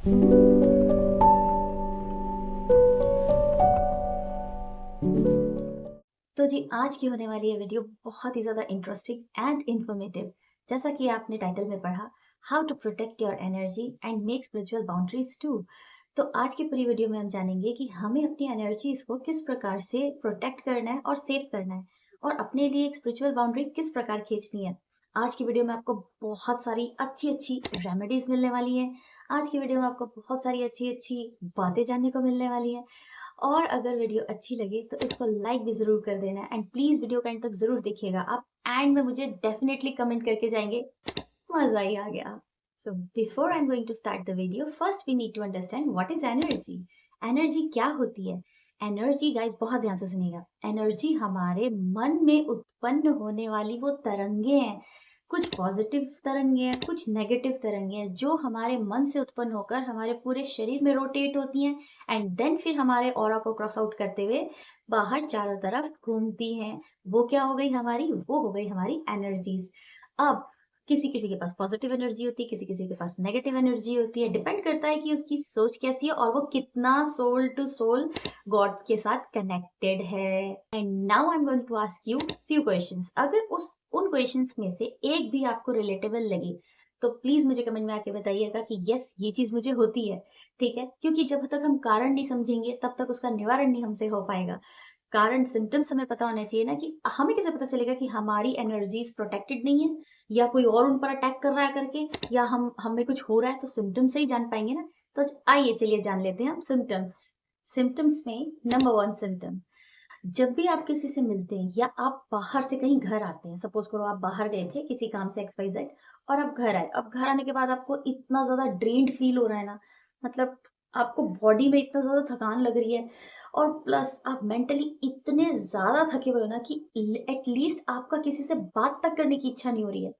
तो जी आज की होने वाली ये वीडियो बहुत ही ज़्यादा इंटरेस्टिंग एंड इन्फॉर्मेटिव। जैसा कि आपने टाइटल में पढ़ा, how to protect your energy and make spiritual boundaries too. तो आज की पूरी वीडियो में हम जानेंगे कि हमें अपनी एनर्जीज को किस प्रकार से प्रोटेक्ट करना है और सेव करना है, और अपने लिए एक स्पिरिचुअल बाउंड्री किस प्रकार खींचनी है। आज की वीडियो में आपको बहुत सारी अच्छी अच्छी रेमेडीज मिलने वाली हैं। आज की वीडियो में आपको बहुत सारी अच्छी अच्छी बातें जानने को मिलने वाली हैं। और अगर वीडियो अच्छी लगे तो इसको लाइक भी ज़रूर कर देना, एंड प्लीज़ वीडियो को एंड तक ज़रूर देखिएगा। आप एंड में मुझे डेफिनेटली कमेंट करके जाएंगे, मज़ा ही आ गया। So before I am going to start the video, first we need to understand what is energy. Energy क्या होती है? एनर्जी गाइस बहुत ध्यान से सुनिएगा। एनर्जी हमारे मन में उत्पन्न होने वाली वो तरंगे हैं। कुछ पॉजिटिव तरंगे हैं, कुछ नेगेटिव तरंगे हैं, जो हमारे मन से उत्पन्न होकर हमारे पूरे शरीर में रोटेट होती हैं, एंड देन फिर हमारे ऑरा को क्रॉस आउट करते हुए बाहर चारों तरफ घूमती हैं। वो क्या हो गई हमारी? वो हो गई हमारी एनर्जीज। अब किसी किसी के पास पॉजिटिव एनर्जी होती है, किसी किसी के पास नेगेटिव एनर्जी होती है। डिपेंड करता है कि उसकी सोच कैसी है और वो कितना सोल टू सोल गॉड्स के साथ कनेक्टेड है। And now I am going to ask you few questions. अगर उन क्वेश्चंस में से एक भी आपको रिलेटेबल लगे तो प्लीज मुझे कमेंट में आके बताइएगा कि यस ये चीज मुझे होती है। ठीक है, क्योंकि जब तक हम कारण नहीं समझेंगे तब तक उसका निवारण नहीं हमसे हो पाएगा। कारण सिम्टम्स हमें पता होना चाहिए ना, कि हमें कैसे पता चलेगा कि हमारी एनर्जीज प्रोटेक्टेड नहीं है, या कोई और उन पर अटैक कर रहा है करके, या हमें कुछ हो रहा है। तो सिम्टम्स से ही जान पाएंगे ना। तो आइए चलिए जान लेते हैं हम सिम्टम्स। सिम्टम्स में नंबर वन सिम्टम, जब भी आप किसी से मिलते हैं या आप बाहर से कहीं घर आते हैं, सपोज करो आप बाहर गए थे किसी काम से XYZ, और आप घर आए। अब घर आने के बाद आपको इतना ज़्यादा ड्रेन्ड फील हो रहा है ना, मतलब आपको बॉडी में इतना ज़्यादा थकान लग रही है, और प्लस आप मेंटली इतने ज़्यादा थके हुए हो ना कि एटलीस्ट आपका किसी से बात तक करने की इच्छा नहीं हो रही है।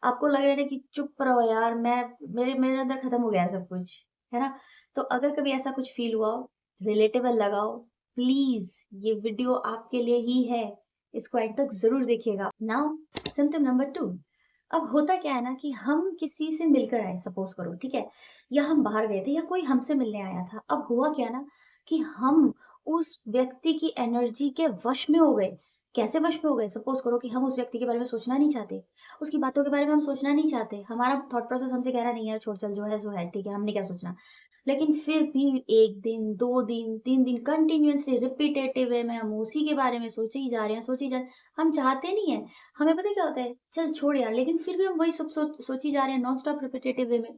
आपको लग रहा है ना कि चुप रहो यार, मैं मेरे मेरे अंदर खत्म हो गया है सब कुछ, है ना। तो अगर कभी ऐसा कुछ फील हुआ हो, रिलेटेबल लगा हो, प्लीज ये वीडियो आपके लिए ही है। इसको एंड तक जरूर देखिएगा। Now symptom number two. अब होता क्या है ना कि हम किसी से मिलकर आए, सपोज करो, ठीक है, या हम बाहर गए थे या कोई हमसे मिलने आया था। अब हुआ क्या ना कि हम उस व्यक्ति की एनर्जी के वश में हो गए। कैसे वश में हो गए? सपोज करो कि हम उस व्यक्ति के बारे में सोचना नहीं चाहते, उसकी बातों के बारे में हम सोचना नहीं चाहते। हमारा थॉट प्रोसेस हमसे कह रहा नहीं यार छोड़, चल जो है सो है, ठीक है, हमने क्या सोचना। लेकिन फिर भी 1 दिन, 2 दिन, 3 दिन कंटिन्यूअसली रिपीटेटिव वे में हम उसी के बारे में सोचे ही जा रहे हैं, सोचे ही जा रहे हैं। हम चाहते नहीं है, हमें पता है क्या होता है, चल छोड़ यार, लेकिन फिर भी हम वही सब सोची जा रहे हैं नॉन स्टॉप रिपीटेटिव वे में।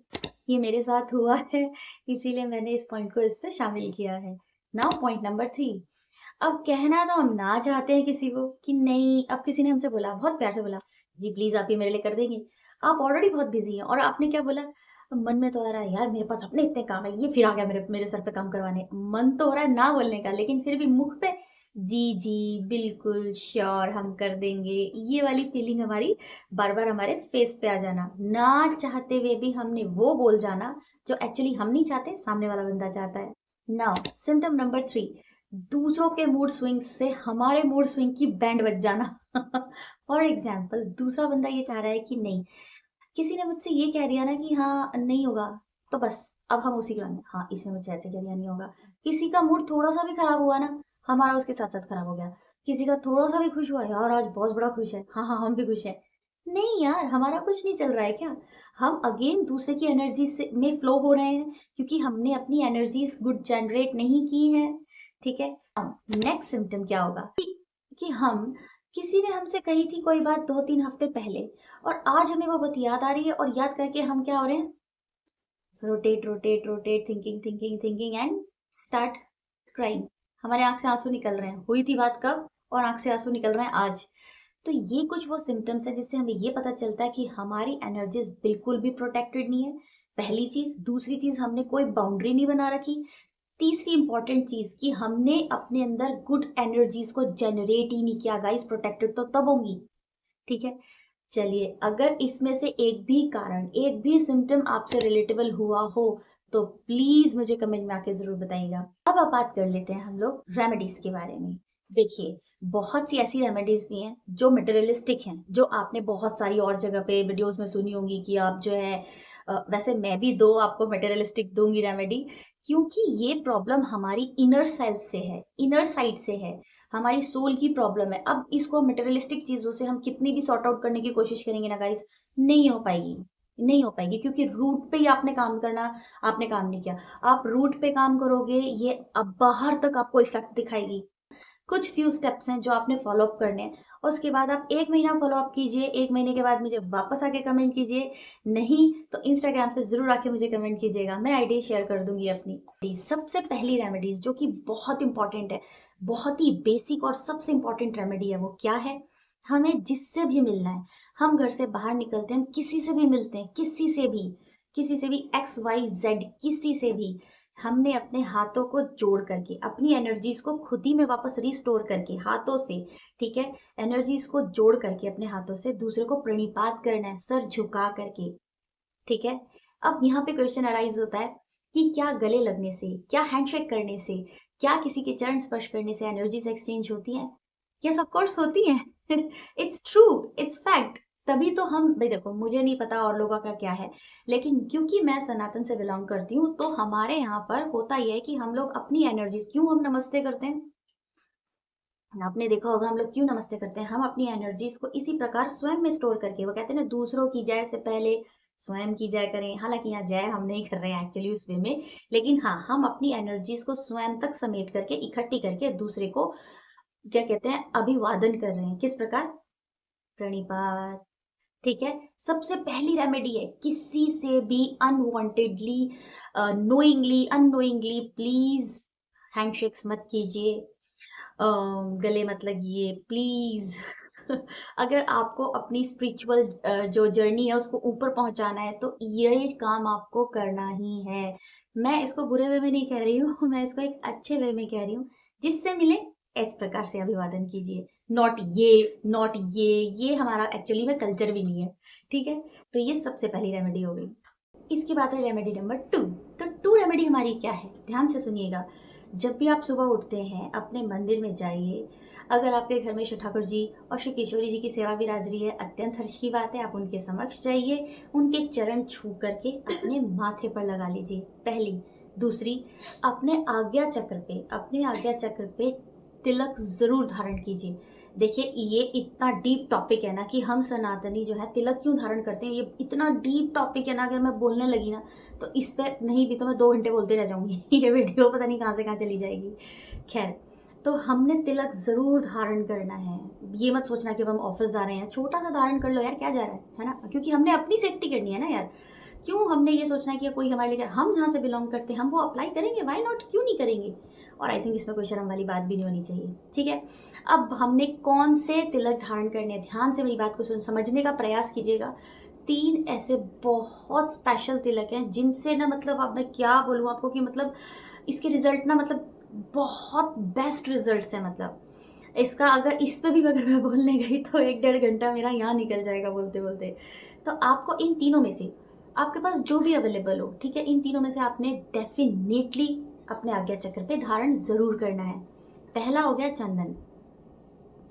ये मेरे साथ हुआ है, इसीलिए मैंने इस पॉइंट को इस पे शामिल किया है। Now point number 3। अब कहना तो हम ना चाहते हैं किसी को कि नहीं, अब किसी ने हमसे बोला, बहुत प्यार से बोला, जी प्लीज आप ये मेरे लिए कर देंगे। आप ऑलरेडी बहुत बिजी हैं और आपने क्या बोला, मन में तो आ रहा है यार मेरे पास अपने इतने काम है, ये फिर आ गया मेरे मेरे सर पे काम करवाने। मन तो हो रहा है ना बोलने का, लेकिन फिर भी मुख पे जी जी बिल्कुल श्योर हम कर देंगे, ये वाली फीलिंग हमारी बार बार हमारे फेस पे आ जाना, ना चाहते हुए भी हमने वो बोल जाना जो एक्चुअली हम नहीं चाहते, सामने वाला बंदा चाहता है। नाउ सिम्टम नंबर 3, दूसरों के मूड स्विंग से हमारे मूड स्विंग की बैंड बज जाना। फॉर एग्जाम्पल, दूसरा बंदा ये चाह रहा है कि नहीं, किसी ने मुझसे ये कह दिया ना कि हाँ नहीं होगा, तो बस अब हम उसी के बाद में, हाँ इसने मुझसे ऐसे कह दिया नहीं होगा। किसी का मूड थोड़ा सा भी खराब हुआ ना, हमारा उसके साथ साथ खराब हो गया। किसी का थोड़ा सा भी खुश हुआ, यार आज बहुत बड़ा खुश है, हाँ हाँ हम भी खुश हैं। नहीं यार, हमारा कुछ नहीं चल रहा है क्या? हम अगेन दूसरे की एनर्जी से में फ्लो हो रहे हैं, क्योंकि हमने अपनी एनर्जीज गुड जनरेट नहीं की है। ठीक है। नेक्स्ट सिम्टम क्या होगा कि हम, किसी ने हमसे कही थी कोई बात 2-3 हफ्ते पहले, और आज हमें वो बात याद आ रही है, और याद करके हम क्या हो रहे हैं, rotate rotate rotate, thinking thinking thinking and start crying. हमारे आंख से आंसू निकल रहे हैं। हुई थी बात कब, और आंख से आंसू निकल रहे हैं आज। तो ये कुछ वो सिम्टम्स है जिससे हमें ये पता चलता है कि हमारी एनर्जीज बिल्कुल भी प्रोटेक्टेड नहीं है। पहली चीज। दूसरी चीज, हमने कोई बाउंड्री नहीं बना रखी। तीसरी इंपॉर्टेंट चीज कि हमने अपने अंदर गुड एनर्जीज को जनरेट ही नहीं किया। गाइस प्रोटेक्टेड तो तब होंगी। ठीक है। चलिए, अगर इसमें से एक भी कारण, एक भी सिम्टम आपसे रिलेटेबल हुआ हो तो प्लीज मुझे कमेंट में आके जरूर बताइएगा। अब बात कर लेते हैं हम लोग रेमेडीज के बारे में। देखिए, बहुत सी ऐसी रेमेडीज़ भी हैं जो मटेरियलिस्टिक हैं, जो आपने बहुत सारी और जगह पे वीडियोज़ में सुनी होंगी कि आप जो है वैसे मैं भी 2 आपको मटेरियलिस्टिक दूँगी रेमेडी, क्योंकि ये प्रॉब्लम हमारी इनर सेल्फ से है, इनर साइड से है, हमारी सोल की प्रॉब्लम है। अब इसको मटेरियलिस्टिक चीज़ों से हम कितनी भी सॉर्ट आउट करने की कोशिश करेंगे ना गाइज़, नहीं हो पाएगी, नहीं हो पाएगी, क्योंकि रूट पे ही आपने काम करना, आपने काम नहीं किया। आप रूट पे काम करोगे, ये अब बाहर तक आपको इफ़ेक्ट दिखाएगी। कुछ फ्यू स्टेप्स हैं जो आपने फॉलो अप करने हैं और उसके बाद आप 1 महीना फॉलो अप कीजिए, 1 महीने के बाद मुझे वापस आके कमेंट कीजिए, नहीं तो इंस्टाग्राम पे ज़रूर आके मुझे कमेंट कीजिएगा, मैं आईडी शेयर कर दूँगी अपनी। सबसे पहली रेमेडीज़ जो कि बहुत इम्पोर्टेंट है, बहुत ही बेसिक और सबसे इम्पोर्टेंट रेमेडी है, वो क्या है? हमें जिससे भी मिलना है, हम घर से बाहर निकलते हैं, हम किसी से भी मिलते हैं, किसी से भी एक्स, वाई, ज़ेड किसी से भी, हमने अपने हाथों को जोड़ करके अपनी एनर्जीज को खुद ही में वापस रिस्टोर करके हाथों से, ठीक है, एनर्जीज को जोड़ करके अपने हाथों से दूसरे को प्रणिपात करना है, सर झुका करके, ठीक है। अब यहाँ पे क्वेश्चन अराइज होता है कि क्या गले लगने से, क्या हैंडशेक करने से, क्या किसी के चरण स्पर्श करने से एनर्जीज एक्सचेंज होती हैं? यस ऑफ कोर्स होती हैं। It's true, it's fact. तभी तो हम भाई देखो, मुझे नहीं पता और लोगों का क्या है, लेकिन क्योंकि मैं सनातन से बिलोंग करती हूँ तो हमारे यहाँ पर होता यह है कि हम लोग अपनी एनर्जीज, क्यों हम नमस्ते करते हैं, आपने देखा होगा हम लोग क्यों नमस्ते करते हैं, हम अपनी एनर्जीज को इसी प्रकार स्वयं में स्टोर करके, वो कहते हैं ना दूसरों की जय से पहले स्वयं की जय करें, हालांकि यहाँ जय हम नहीं कर रहे हैं एक्चुअली उस वे में, लेकिन हाँ हम अपनी एनर्जीज को स्वयं तक समेट करके इकट्ठी करके दूसरे को क्या कहते हैं अभिवादन कर रहे हैं, किस प्रकार, प्रणिपात, ठीक है। सबसे पहली रेमेडी है, किसी से भी unwantedly, knowingly unknowingly please handshakes मत कीजिए, गले मत लगिए प्लीज। अगर आपको अपनी स्पिरिचुअल जो जर्नी है उसको ऊपर पहुंचाना है तो ये काम आपको करना ही है। मैं इसको बुरे वे में नहीं कह रही हूँ, मैं इसको एक अच्छे वे में कह रही हूँ, जिससे मिले इस प्रकार से अभिवादन कीजिए, नॉट ये हमारा एक्चुअली में कल्चर भी नहीं है, ठीक है। तो ये सबसे पहली रेमेडी हो गई। इसके बाद है रेमेडी नंबर 2। तो 2 रेमेडी हमारी क्या है, ध्यान से सुनिएगा। जब भी आप सुबह उठते हैं अपने मंदिर में जाइए, अगर आपके घर में श्री ठाकुर जी और श्री किशोरी जी की सेवा विराज रही है, अत्यंत हर्ष की बात है, आप उनके समक्ष जाइए, उनके चरण छू करके अपने माथे पर लगा लीजिए, पहली। दूसरी, अपने आज्ञा चक्र पे तिलक जरूर धारण कीजिए। देखिए ये इतना डीप टॉपिक है ना कि हम सनातनी जो है तिलक क्यों धारण करते हैं, ये इतना डीप टॉपिक है ना, अगर मैं बोलने लगी ना तो इस पे नहीं भी तो मैं 2 घंटे बोलते रह जाऊंगी। ये वीडियो पता नहीं कहाँ से कहाँ चली जाएगी। खैर, तो हमने तिलक जरूर धारण करना है। ये मत सोचना कि अब हम ऑफिस जा रहे हैं, छोटा सा धारण कर लो यार, क्या जा रहा है ना, क्योंकि हमने अपनी सेफ्टी करनी है ना यार। क्यों हमने ये सोचना है कि कोई हमारे लिए, हम जहाँ से बिलोंग करते हैं हम वो अप्लाई करेंगे, वाई नॉट, क्यों नहीं करेंगे। और आई थिंक इसमें कोई शर्म वाली बात भी नहीं होनी चाहिए, ठीक है। अब हमने कौन से तिलक धारण करने हैं, ध्यान से मेरी बात को समझने का प्रयास कीजिएगा। 3 ऐसे बहुत स्पेशल तिलक हैं जिनसे ना मतलब अब मैं क्या बोलूँ आपको कि मतलब इसके रिजल्ट ना मतलब बहुत बेस्ट रिजल्ट्स हैं, मतलब इसका अगर इस पे भी अगर मैं बोलने गई तो 1-1.5 घंटा मेरा यहाँ निकल जाएगा बोलते बोलते। तो आपको इन तीनों में से आपके पास जो भी अवेलेबल हो, ठीक है, इन तीनों में से आपने डेफिनेटली अपने आज्ञा चक्र पे धारण जरूर करना है। पहला हो गया चंदन।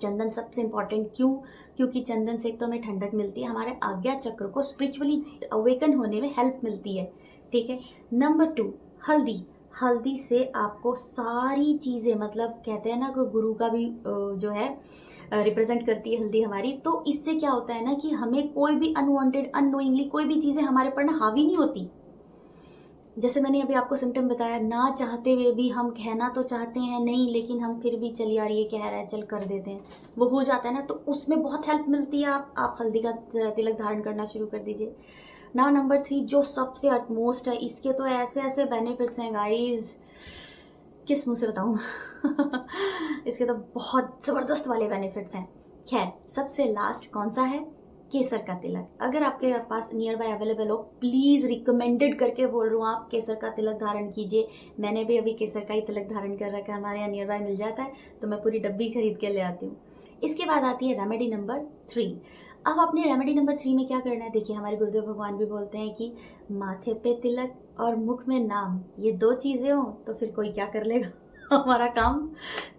चंदन सबसे इंपॉर्टेंट, क्यों, क्योंकि चंदन से एक तो हमें ठंडक मिलती है, हमारे आज्ञा चक्र को स्पिरिचुअली अवेकन होने में हेल्प मिलती है, ठीक है। नंबर 2, हल्दी। हल्दी से आपको सारी चीज़ें, मतलब कहते हैं ना कि गुरु का भी जो है रिप्रेजेंट करती है हल्दी हमारी, तो इससे क्या होता है ना कि हमें कोई भी अनवांटेड अननोइंगली कोई भी चीज़ें हमारे पर ना हावी नहीं होती। जैसे मैंने अभी आपको सिम्टम बताया, ना चाहते हुए भी हम कहना तो चाहते हैं नहीं, लेकिन हम फिर भी चल यार ये कह रहा है चल कर देते हैं, वो हो जाता है ना, तो उसमें बहुत हेल्प मिलती है। आप हल्दी का तिलक धारण करना शुरू कर दीजिए ना। नंबर 3 जो सबसे अटमोस्ट है, इसके तो ऐसे ऐसे बेनिफिट्स हैं गाइज, किस मुंह से बताऊं। इसके तो बहुत ज़बरदस्त वाले बेनिफिट्स हैं। खैर, सबसे लास्ट कौन सा है, केसर का तिलक। अगर आपके पास नियर बाय अवेलेबल हो, प्लीज़ रिकमेंडेड करके बोल रहा हूँ, आप केसर का तिलक धारण कीजिए। मैंने भी अभी केसर का ही तिलक धारण कर रखा है, हमारे यहाँ नियर बाय मिल जाता है तो मैं पूरी डब्बी खरीद के ले आती हूँ। इसके बाद आती है रेमेडी नंबर 3। अब अपने रेमेडी नंबर 3 में क्या करना है, देखिए हमारे गुरुदेव भगवान भी बोलते हैं कि माथे पे तिलक और मुख में नाम, ये 2 चीज़ें हो तो फिर कोई क्या कर लेगा। हमारा काम।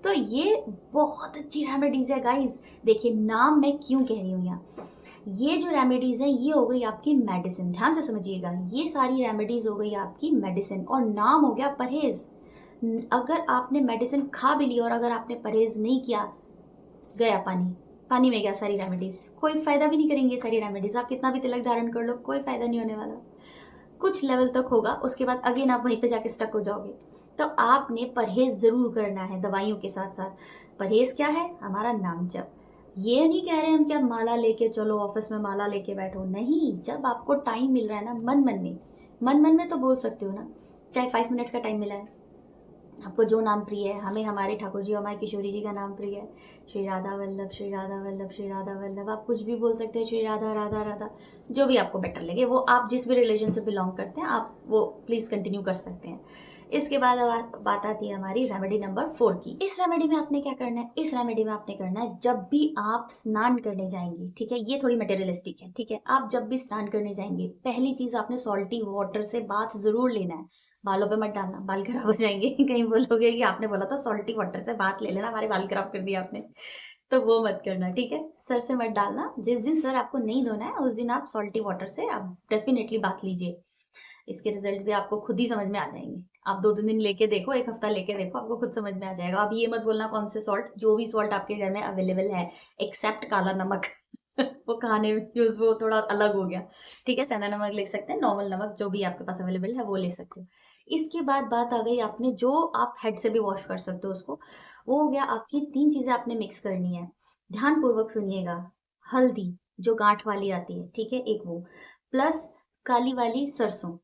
तो ये बहुत अच्छी रेमेडीज है गाइस। देखिए नाम मैं क्यों कह रही हूँ यहाँ, ये जो रेमेडीज है ये हो गई आपकी मेडिसिन, ध्यान से समझिएगा, ये सारी रेमेडीज हो गई आपकी मेडिसिन, और नाम हो गया परहेज। अगर आपने मेडिसिन खा भी ली और अगर आपने परहेज नहीं किया, गया पानी, पानी में गया सारी रेमेडीज, कोई फायदा भी नहीं करेंगे सारी रेमेडीज, आप कितना भी तिलक धारण कर लो कोई फायदा नहीं होने वाला। कुछ लेवल तक होगा, उसके बाद अगेन आप वहीं पे जाके स्टक हो जाओगे। तो आपने परहेज जरूर करना है दवाइयों के साथ साथ। परहेज क्या है? हमारा नाम जप। ये नहीं कह रहे हम कि आप माला लेके चलो ऑफिस में माला लेके बैठो, नहीं, जब आपको टाइम मिल रहा है ना, मन मन में, मन मन में तो बोल सकते हो ना, चाहे 5 मिनट्स का टाइम मिला है, आपको जो नाम प्रिय है, हमें हमारे ठाकुर जी और हमारे किशोरी जी का नाम प्रिय है, श्री राधा वल्लभ, श्री राधा वल्लभ, श्री राधा वल्लभ, आप कुछ भी बोल सकते हैं, श्री राधा राधा राधा, जो भी आपको बेटर लगे, वो आप जिस भी रिलीजन से बिलोंग करते हैं आप वो प्लीज कंटिन्यू कर सकते हैं। इसके बाद बात आती है हमारी रेमेडी नंबर 4 की। इस रेमेडी में आपने क्या करना है? इस रेमेडी में आपने करना है, जब भी आप स्नान करने जाएंगे, ठीक है, ये थोड़ी मटेरियलिस्टिक है, ठीक है, आप जब भी स्नान करने जाएंगे, पहली चीज आपने सॉल्टी वाटर से बाथ जरूर लेना है। बालों पे मत डालना, बाल खराब हो जाएंगे। कहीं बोलोगे कि आपने बोला था सॉल्टी वाटर से बात ले लेना, हमारे बाल खराब कर दिया आपने, तो वो मत करना, ठीक है, सर से मत डालना। जिस दिन सर आपको नहीं धोना है उस दिन आप सॉल्टी वाटर से आप डेफिनेटली बात लीजिए। इसके रिजल्ट भी आपको खुद ही समझ में आ जाएंगे। आप 2 दिन लेके देखो, एक हफ्ता लेके देखो, आपको खुद समझ में आ जाएगा। अब ये मत बोलना कौन से सॉल्ट, जो भी सॉल्ट आपके घर में अवेलेबल है एक्सेप्ट काला नमक। वो खाने में यूज, वो थोड़ा अलग हो गया, ठीक है, सेंधा नमक ले सकते हैं, नॉर्मल नमक जो भी आपके पास अवेलेबल है वो ले सकते हो। इसके बाद बात आ गई, आपने जो आप हेड से भी वॉश कर सकते हो उसको, वो हो गया आपकी 3 चीजें आपने मिक्स करनी है, ध्यान पूर्वक सुनिएगा। हल्दी जो गांठ वाली आती है, ठीक है, एक वो, प्लस काली वाली सरसों,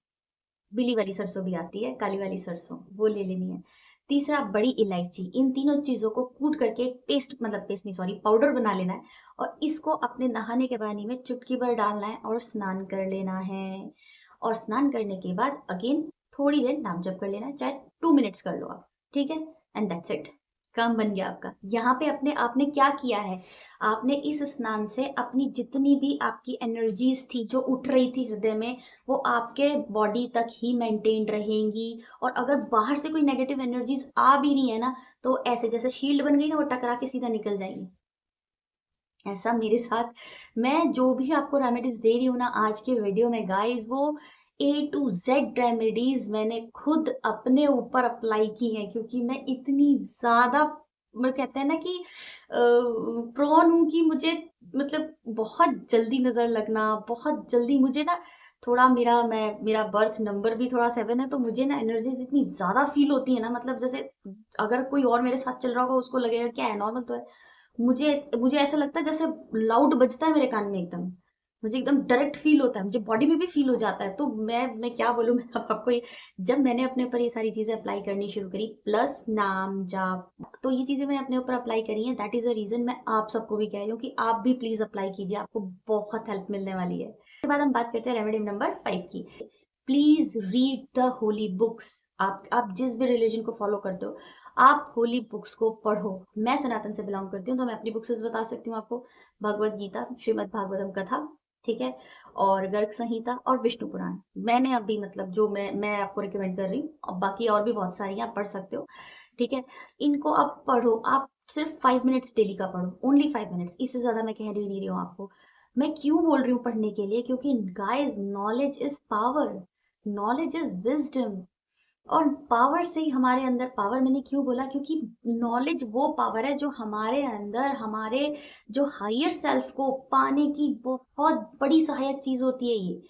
पीली वाली सरसों भी आती है, काली वाली सरसों वो ले लेनी है। तीसरा बड़ी इलायची, इन तीनों चीजों को कूट करके एक पेस्ट, मतलब पेस्ट नहीं सॉरी, पाउडर बना लेना है, और इसको अपने नहाने के पानी में चुटकी भर डालना है और स्नान कर लेना है। और स्नान करने के बाद अगेन थोड़ी देर नाम जप कर लेना है, चाहे 2 मिनट्स कर लो आप, ठीक है, एंड दैट्स इट, काम बन गया आपका। यहाँ पे अपने आपने क्या किया है, आपने इस स्नान से अपनी जितनी भी आपकी एनर्जीज थी जो उठ रही थी हृदय में, वो आपके बॉडी तक ही मेंटेन रहेंगी। और अगर बाहर से कोई नेगेटिव एनर्जीज आ भी रही है ना, तो ऐसे जैसे शील्ड बन गई ना, वो टकरा के सीधा निकल जाएगी। ऐसा मेरे साथ, मैं जो भी आपको रेमेडीज दे रही हूँ ना आज के वीडियो में गाइस, वो A to Z रेमेडीज मैंने खुद अपने ऊपर अप्लाई की है, क्योंकि मैं इतनी ज्यादा, मैं कहते हैं ना कि प्रोन हूँ कि मुझे, मतलब बहुत जल्दी नजर लगना, बहुत जल्दी मुझे ना, थोड़ा मेरा बर्थ नंबर भी थोड़ा 7 है, तो मुझे ना एनर्जीज इतनी ज्यादा फील होती है ना, मतलब जैसे अगर कोई और मेरे साथ चल रहा होगा उसको लगेगा क्या है, नॉर्मल तो है, मुझे मुझे ऐसा लगता है जैसे लाउड बजता है मेरे कान में एकदम, मुझे एकदम डायरेक्ट फील होता है, मुझे बॉडी में भी फील हो जाता है। तो मैं क्या बोलूँ, मैं अब आपको ये, जब मैंने अपने ऊपर ये सारी चीजें अप्लाई करनी शुरू करी, प्लस नाम जाप, तो ये चीजें मैंने अपने ऊपर अप्लाई करी है, दैट इज अ रीजन मैं आप सबको भी कह रही हूँ कि आप भी प्लीज अप्लाई कीजिए, आपको बहुत हेल्प मिलने वाली है। उसके बाद हम बात करते हैं रेमेडी नंबर 5 की। Please read the holy books. आप जिस भी रिलीजन को फॉलो करते हो, आप होली बुक्स को पढ़ो। मैं सनातन से बिलोंग करती हूँ, तो मैं अपनी बुक्स बता सकती हूँ आपको। भगवत गीता, श्रीमद् भागवतम कथा, ठीक है, और गर्ग संहिता और विष्णु पुराण, मैंने अभी मतलब जो मैं आपको रिकमेंड कर रही हूँ, और बाकी और भी बहुत सारी आप पढ़ सकते हो, ठीक है, इनको आप पढ़ो। आप सिर्फ 5 मिनट्स डेली का पढ़ो, ओनली 5 मिनट्स, इससे ज्यादा मैं कह नहीं रही हूँ आपको। मैं क्यों बोल रही हूँ पढ़ने के लिए, क्योंकि guys knowledge is power, knowledge is wisdom. और पावर से ही हमारे अंदर, पावर मैंने क्यों बोला, क्योंकि नॉलेज वो पावर है जो हमारे अंदर हमारे जो हायर सेल्फ को पाने की बहुत बड़ी सहायक चीज होती है। ये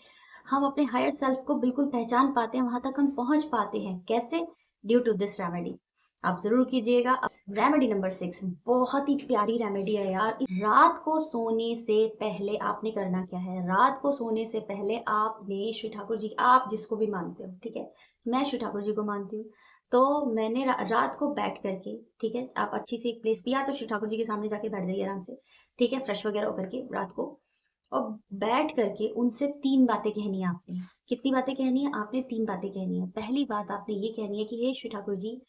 हम अपने हायर सेल्फ को बिल्कुल पहचान पाते हैं, वहां तक हम पहुंच पाते हैं कैसे, ड्यू टू दिस रेमेडी। आप जरूर कीजिएगा। रेमेडी नंबर 6 बहुत ही प्यारी रेमेडी है यार। रात को सोने से पहले आपने करना क्या है, रात को सोने से पहले आपने श्री ठाकुर जी, आप जिसको भी मानते हो, ठीक है, मैं श्री ठाकुर जी को मानती हूँ, तो मैंने रात को बैठ करके, ठीक है, आप अच्छी सी एक प्लेस भी, या तो श्री ठाकुर जी के सामने जाके बैठ जाइए आराम से, ठीक है, फ्रेश वगैरह होकर के रात को, और बैठ करके उनसे 3 बातें कहनी है आपने। कितनी बातें कहनी है आपने? 3 बातें कहनी है। पहली बात आपने ये कहनी है कि हे श्री ठाकुर जी,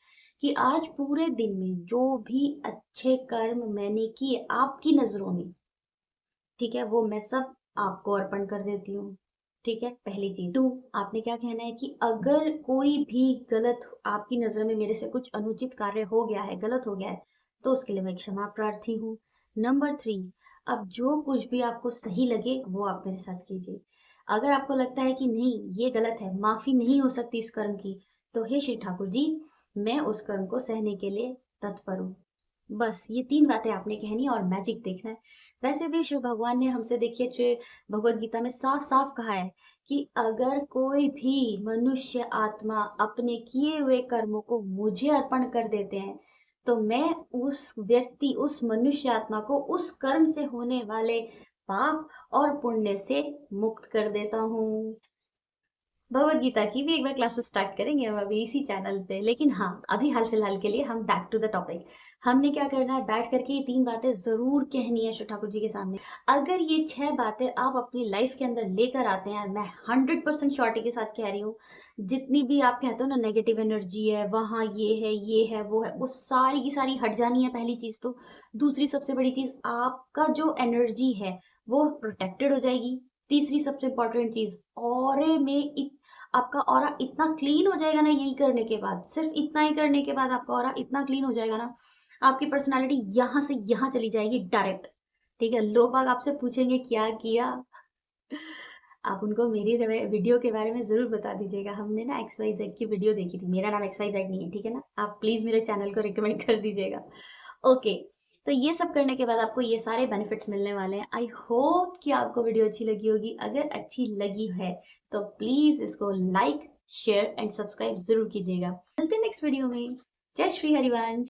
कि आज पूरे दिन में जो भी अच्छे कर्म मैंने किए आपकी नजरों में, ठीक है, वो मैं सब आपको अर्पण कर देती हूँ। ठीक है, पहली चीज। टू, आपने क्या कहना है कि अगर कोई भी गलत आपकी नजर में मेरे से कुछ अनुचित कार्य हो गया है, गलत हो गया है, तो उसके लिए मैं क्षमा प्रार्थी हूँ। नंबर थ्री, अब जो कुछ भी आपको सही लगे वो आप मेरे साथ कीजिए। अगर आपको लगता है कि नहीं ये गलत है, माफी नहीं हो सकती इस कर्म की, तो हे श्री ठाकुर जी, मैं उस कर्म को सहने के लिए तत्पर हूँ। बस ये तीन बातें आपने कहनी और मैजिक देखना है। वैसे भी शिव भगवान ने हमसे, देखिए, भगवत गीता में साफ साफ कहा है कि अगर कोई भी मनुष्य आत्मा अपने किए हुए कर्मों को मुझे अर्पण कर देते हैं, तो मैं उस व्यक्ति, उस मनुष्य आत्मा को उस कर्म से होने वाले पाप और पुण्य से मुक्त कर देता हूँ। भगवत गीता की भी एक बार क्लासेस स्टार्ट करेंगे हम अभी इसी चैनल पे। लेकिन हाँ, अभी हाल फिलहाल के लिए हम बैक टू द टॉपिक। हमने क्या करना है, बैठ करके ये तीन बातें जरूर कहनी है शिव ठाकुर जी के सामने। अगर ये छह बातें आप अपनी लाइफ के अंदर लेकर आते हैं, मैं 100% श्योरिटी के साथ कह रही हूँ, जितनी भी आप कहते हो ना नेगेटिव एनर्जी है, वहाँ ये है वो है, वो सारी की सारी हट जानी है, पहली चीज तो। दूसरी सबसे बड़ी चीज, आपका जो एनर्जी है वो प्रोटेक्टेड हो जाएगी। तीसरी सबसे इंपॉर्टेंट चीज, ऑरे में आपका ऑरा इतना क्लीन हो जाएगा ना, यही करने के बाद, सिर्फ इतना ही करने के बाद आपका ऑरा इतना क्लीन हो जाएगा ना, आपकी पर्सनालिटी यहाँ से यहाँ चली जाएगी डायरेक्ट। ठीक है, लोग बाग आपसे पूछेंगे क्या किया, आप उनको मेरी वीडियो के बारे में जरूर बता दीजिएगा, हमने ना XYZ की वीडियो देखी थी, मेरा नाम XYZ नहीं है, ठीक है ना, आप प्लीज मेरे चैनल को रिकमेंड कर दीजिएगा। ओके, तो ये सब करने के बाद आपको ये सारे बेनिफिट्स मिलने वाले हैं। आई होप कि आपको वीडियो अच्छी लगी होगी। अगर अच्छी लगी है तो प्लीज इसको लाइक, शेयर एंड सब्सक्राइब जरूर कीजिएगा। मिलते हैं नेक्स्ट वीडियो में। जय श्री हरिवंश।